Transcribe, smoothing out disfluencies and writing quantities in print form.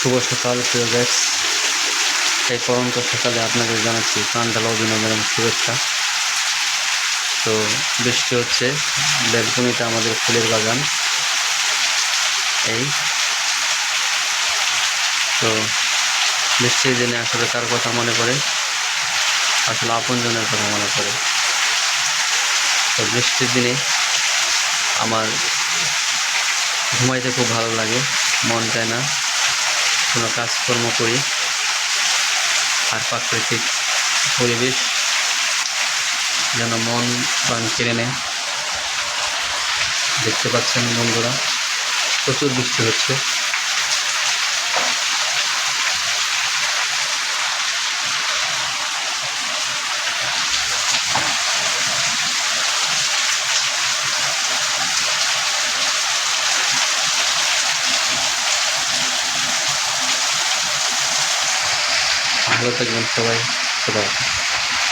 শুভ সকাল প্রিয় গাইস, এই পরন্ত সকালে আপনাদের জানাচ্ছি প্রাণঢালা অভিনন্দন এবং শুভেচ্ছা। তো বৃষ্টি হচ্ছে, ব্যালকনিতে আমাদের ফুলের বাগান। এই তো বৃষ্টির দিনে আসলে কার কথা মনে পড়ে? আসলে আপনজনের কথা মনে পড়ে। তো বৃষ্টির দিনে আমার ঘুমাইতে খুব ভালো লাগে, মন চায় না কোনো কাজকর্ম করি। আর প্রাকৃতিক পরিবেশ যেন মন প্রাণ কেড়ে নেয়। দেখতে পাচ্ছেন বন্ধুরা, প্রচুর বৃষ্টি হচ্ছে। ভালো থাকবেন সবাই, খোদা হাফেজ।